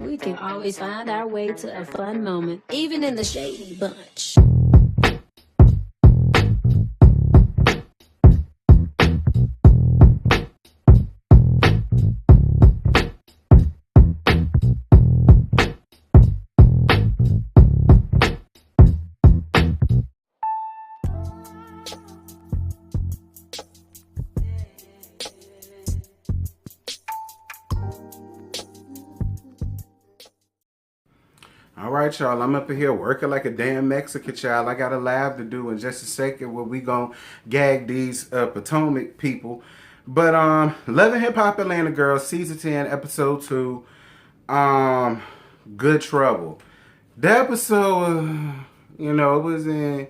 We can always find our way to a fun moment, even in the shady bunch. All right, y'all, I'm up in here working like a damn Mexican child. I got a live to do in just a second where we gonna gag these Potomac people. But Love and Hip Hop Atlanta Girls, Season 10, Episode 2, Good Trouble. The episode, it was in,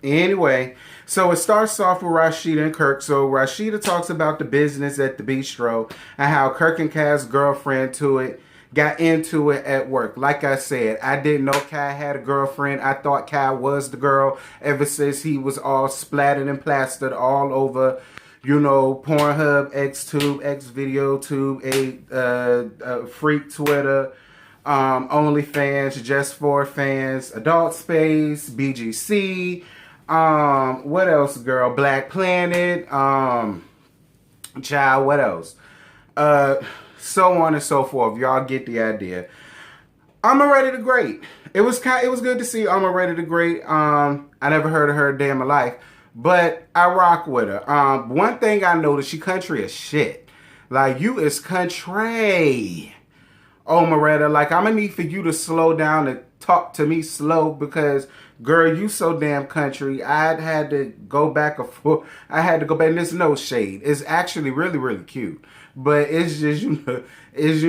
anyway. So it starts off with Rashida and Kirk. So Rashida talks about the business at the bistro and how Kirk and Kai's girlfriend got into it at work. Like I said, I didn't know Kai had a girlfriend. I thought Kai was the girl ever since he was all splattered and plastered all over, Pornhub, XTube, XVideoTube, Freak Twitter, OnlyFans, Just For Fans, Adult Space, BGC, what else, girl? Black Planet, child, what else? So on and so forth. Y'all get the idea. I'm ready to great. It was good to see I'm ready to great. I never heard of her a day in my life, but I rock with her. One thing I noticed, she country as shit. Like, you is country. Oh, Moretta, like, I'm gonna need for you to slow down and talk to me slow because, girl, you so damn country. I had to go back and forth. I had to go back, and there's no shade. It's actually really, really cute. But it's just, it's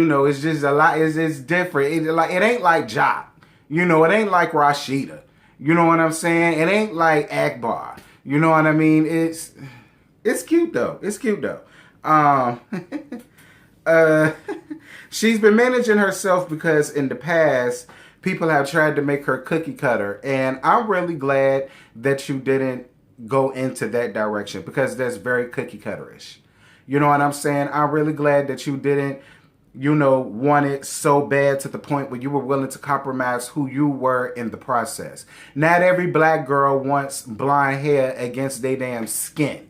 just a lot. It's different. It ain't like Jock. It ain't like Rashida. You know what I'm saying? It ain't like Akbar. You know what I mean? It's cute though. It's cute though. She's been managing herself because in the past, people have tried to make her cookie cutter. And I'm really glad that you didn't go into that direction because that's very cookie cutterish. You know what I'm saying? I'm really glad that you didn't, want it so bad to the point where you were willing to compromise who you were in the process. Not every black girl wants blonde hair against their damn skin.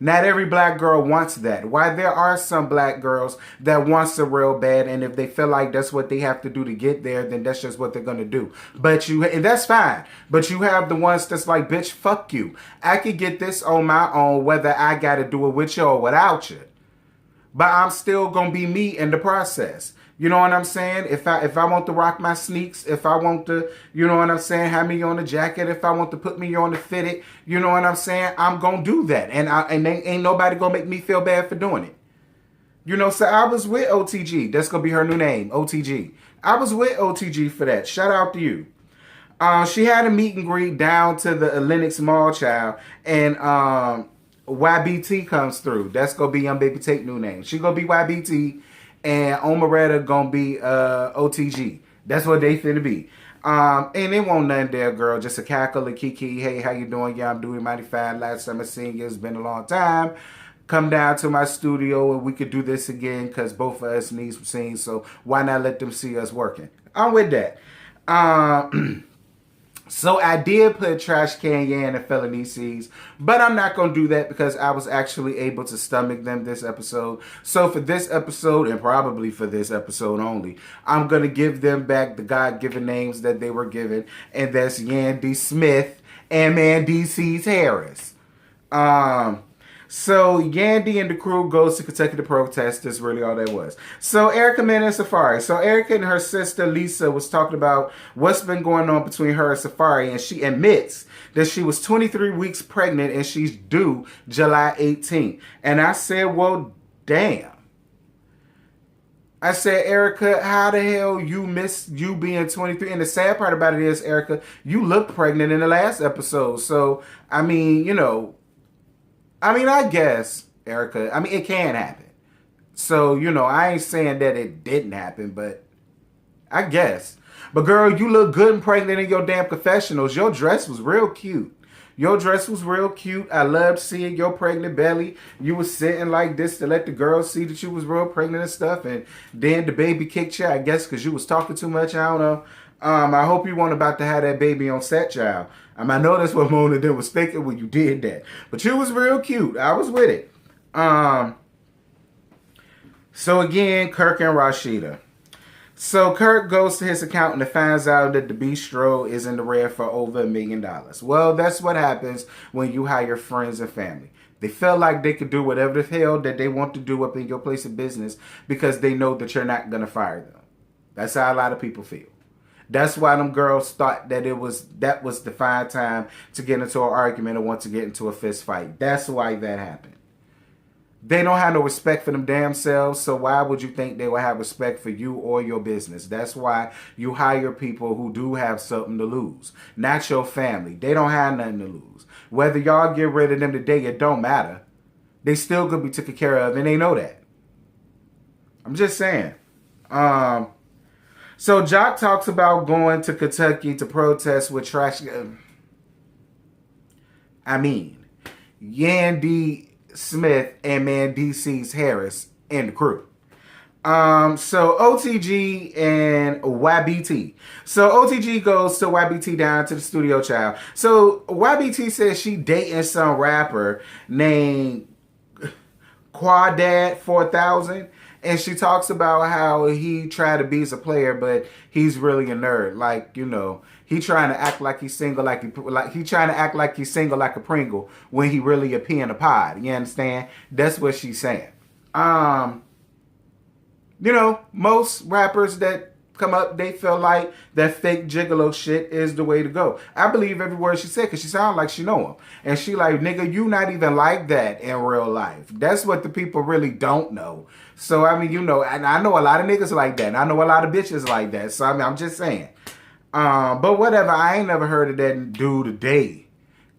Not every black girl wants that. Why there are some black girls that wants it real bad, and if they feel like that's what they have to do to get there, then that's just what they're gonna do. And that's fine. But you have the ones that's like, bitch, fuck you. I could get this on my own, whether I gotta do it with you or without you. But I'm still gonna be me in the process. You know what I'm saying? If I want to rock my sneaks, if I want to, have me on the jacket, if I want to put me on the fitted, you know what I'm saying? I'm gonna do that, and ain't nobody gonna make me feel bad for doing it. So I was with OTG. That's gonna be her new name, OTG. I was with OTG for that. Shout out to you. She had a meet and greet down to the Lenox Mall, child, and YBT comes through. That's gonna be Young Baby Tate new name. She gonna be YBT. And Omeretta gonna be OTG. That's what they finna be. And it won't nothing there, girl. Just a cackle, a kiki. Hey, how you doing? Yeah, I'm doing mighty fine. Last time I seen you, it's been a long time. Come down to my studio and we could do this again because both of us need some scenes. So why not let them see us working? I'm with that. So I did put Trash Can Yan and Felony Seeds, but I'm not going to do that because I was actually able to stomach them this episode. So for this episode, and probably for this episode only, I'm going to give them back the God-given names that they were given, and that's Yan D. Smith and Mandy C's Harris. So Yandy and the crew goes to Kentucky to protest. That's really all that was. So Erica met in Safari. So Erica and her sister Lisa was talking about what's been going on between her and Safari, and she admits that she was 23 weeks pregnant and she's due July 18th. And I said, well, damn. I said, Erica, how the hell you missed you being 23? And the sad part about it is, Erica, you looked pregnant in the last episode. So, I guess, Erica, it can happen. So, I ain't saying that it didn't happen, but I guess. But girl, you look good and pregnant in your damn confessionals. Your dress was real cute. Your dress was real cute. I loved seeing your pregnant belly. You was sitting like this to let the girls see that you was real pregnant and stuff. And then the baby kicked you, I guess, because you was talking too much. I don't know. I hope you weren't about to have that baby on set, child. I know that's what Mona then was thinking when you did that. But you was real cute. I was with it. So again, Kirk and Rashida. So Kirk goes to his accountant and finds out that the bistro is in the red for over $1 million. Well, that's what happens when you hire friends and family. They feel like they could do whatever the hell that they want to do up in your place of business because they know that you're not going to fire them. That's how a lot of people feel. That's why them girls thought that that was the fine time to get into an argument or want to get into a fist fight. That's why that happened. They don't have no respect for them damn selves, so why would you think they will have respect for you or your business? That's why you hire people who do have something to lose, not your family. They don't have nothing to lose. Whether y'all get rid of them today, it don't matter. They still gonna be taken care of, and they know that. I'm just saying. So Jock talks about going to Kentucky to protest with Yandy Smith and DC's Harris and the crew. So OTG and YBT. So OTG goes to YBT down to the studio, child. So YBT says she dating some rapper named Quadad 4000. And she talks about how he tried to be as a player, but he's really a nerd. Like, you know, he trying to act like he's single, like he trying to act like he's single like a Pringle when he really a pea in a pod. You understand? That's what she's saying. You know, most rappers that come up, they feel like that fake gigolo shit is the way to go. I believe every word she said because she sounds like she know him. And she like, nigga, you not even like that in real life. That's what the people really don't know. So, I mean, you know, and I know a lot of niggas like that. And I know a lot of bitches like that. So, I mean, I'm just saying. But whatever, I ain't never heard of that dude today.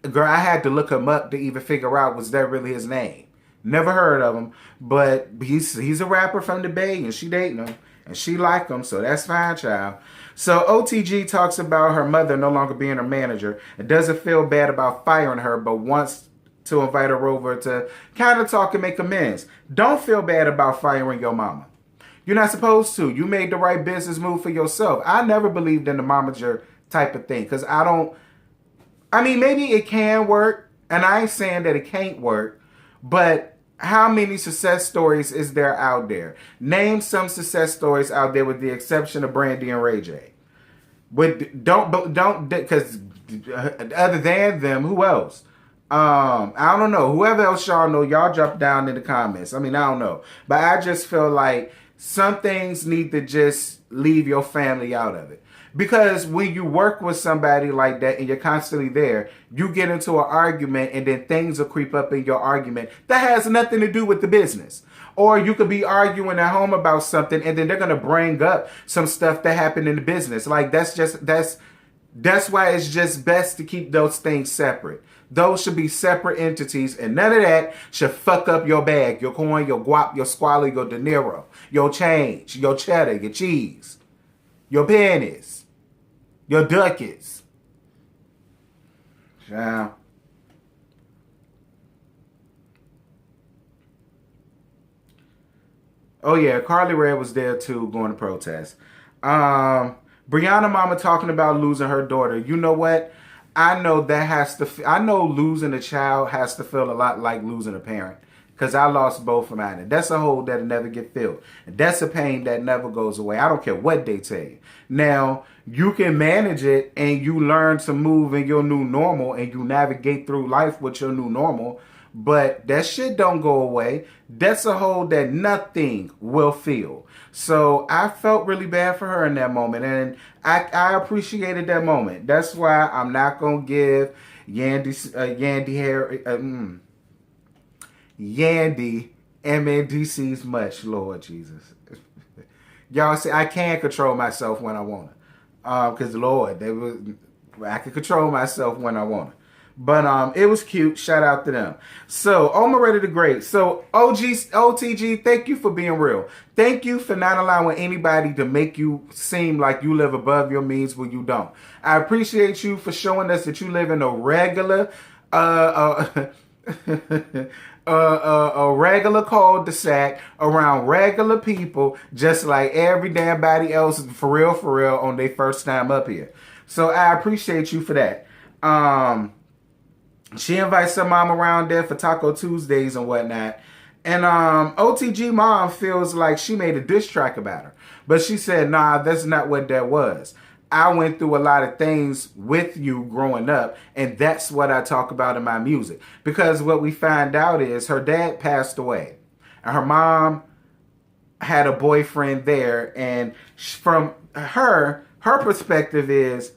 Girl, I had to look him up to even figure out was that really his name. Never heard of him. But he's a rapper from the Bay and she dating him. And she like him, so that's fine, child. So OTG talks about her mother no longer being her manager and doesn't feel bad about firing her, but wants to invite her over to kind of talk and make amends. Don't feel bad about firing your mama. You're not supposed to. You made the right business move for yourself. I never believed in the momager type of thing because maybe it can work, and I ain't saying that it can't work, but how many success stories is there out there? Name some success stories out there with the exception of Brandy and Ray J. But don't, because other than them, who else? I don't know. Whoever else y'all know, y'all drop down in the comments. I mean, I don't know. But I just feel like some things need to just leave your family out of it. Because when you work with somebody like that and you're constantly there, you get into an argument and then things will creep up in your argument that has nothing to do with the business. Or you could be arguing at home about something and then they're going to bring up some stuff that happened in the business. Like that's why it's just best to keep those things separate. Those should be separate entities, and none of that should fuck up your bag, your coin, your guap, your squalor, your De Niro, your change, your cheddar, your cheese, your pennies, your ducats. Yeah. Oh yeah, Carly Rae was there too, going to protest. Brianna mama talking about losing her daughter. You know what? I know I know losing a child has to feel a lot like losing a parent. Because I lost both of mine. And that's a hole that'll never get filled. And that's a pain that never goes away. I don't care what they tell you. Now, you can manage it and you learn to move in your new normal and you navigate through life with your new normal. But that shit don't go away. That's a hole that nothing will fill. So I felt really bad for her in that moment. And I appreciated that moment. That's why I'm not going to give Yandy MNDC's much, Lord Jesus. Y'all see, I can't control myself when I want to. Because, Lord, I can control myself when I want to. But it was cute. Shout out to them. So, Omaretta the Great. So, OTG, thank you for being real. Thank you for not allowing anybody to make you seem like you live above your means when you don't. I appreciate you for showing us that you live in a regular a regular cul-de-sac around regular people, just like every damn body else, for real, on their first time up here. So I appreciate you for that. She invites her mom around there for Taco Tuesdays and whatnot. And OTG mom feels like she made a diss track about her. But she said, nah, that's not what that was. I went through a lot of things with you growing up, and that's what I talk about in my music. Because what we find out is her dad passed away, and her mom had a boyfriend there, and from her perspective is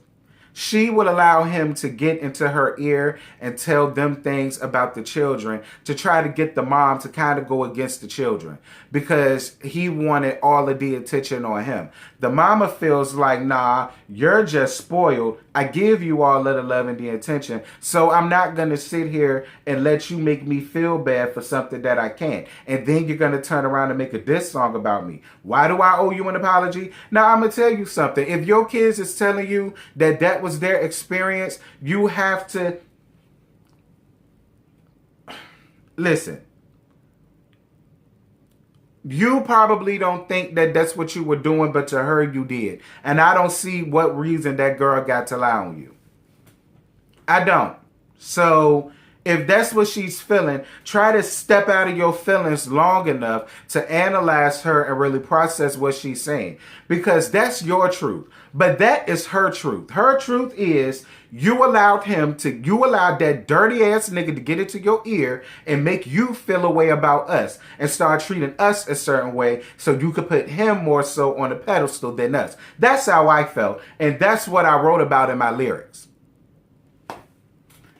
she would allow him to get into her ear and tell them things about the children to try to get the mom to kind of go against the children because he wanted all of the attention on him. The mama feels like, nah, you're just spoiled. I give you all of the love and the attention, so I'm not going to sit here and let you make me feel bad for something that I can't. And then you're going to turn around and make a diss song about me. Why do I owe you an apology? Now, I'm going to tell you something. If your kids is telling you that that was their experience, you have to listen. You probably don't think that that's what you were doing, but to her you did. And I don't see what reason that girl got to lie on you. I don't. So if that's what she's feeling, try to step out of your feelings long enough to analyze her and really process what she's saying. Because that's your truth. But that is her truth. Her truth is you allowed that dirty ass nigga to get into your ear and make you feel a way about us and start treating us a certain way so you could put him more so on a pedestal than us. That's how I felt. And that's what I wrote about in my lyrics.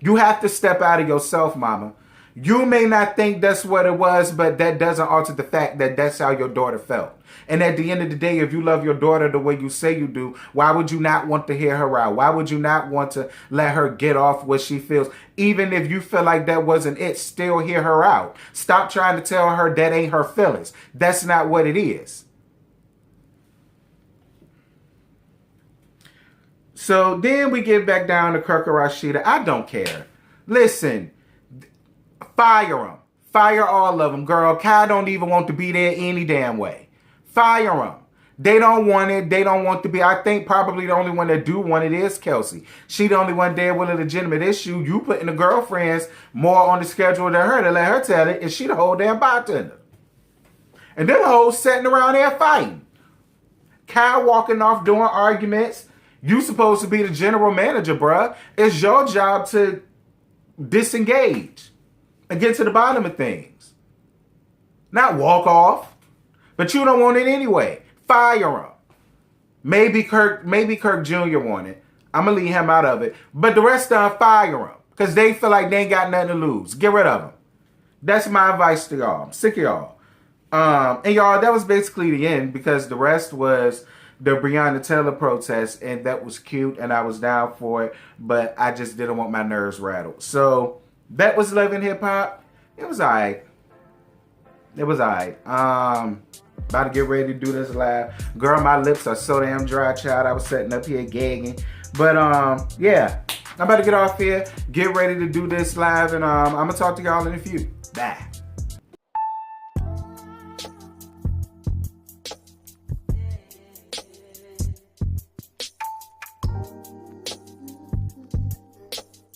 You have to step out of yourself, mama. You may not think that's what it was, but that doesn't alter the fact that that's how your daughter felt. And at the end of the day, if you love your daughter the way you say you do, why would you not want to hear her out? Why would you not want to let her get off what she feels? Even if you feel like that wasn't it, still hear her out. Stop trying to tell her that ain't her feelings. That's not what it is. So then we get back down to Kirk and Rashida. I don't care. Listen, fire them. Fire all of them. Girl, Kai don't even want to be there any damn way. Fire them. They don't want it. They don't want to be. I think probably the only one that do want it is Kelsey. She the only one there with a legitimate issue. You putting the girlfriends more on the schedule than her to let her tell it. And she the whole damn bartender. And them hoes sitting around there fighting. Kai walking off doing arguments. You supposed to be the general manager, bruh. It's your job to disengage and get to the bottom of things. Not walk off. But you don't want it anyway. Fire him. Maybe Kirk Jr. want it. I'm going to leave him out of it. But the rest of them, fire him. Because they feel like they ain't got nothing to lose. Get rid of them. That's my advice to y'all. I'm sick of y'all. And y'all, that was basically the end. Because the rest was the Breonna Taylor protest. And that was cute. And I was down for it. But I just didn't want my nerves rattled. So that was Love and Hip Hop. It was alright. It was alright. About to get ready to do this live. Girl, my lips are so damn dry, child. I was sitting up here gagging. But yeah. I'm about to get off here. Get ready to do this live. And I'm going to talk to y'all in a few. Bye.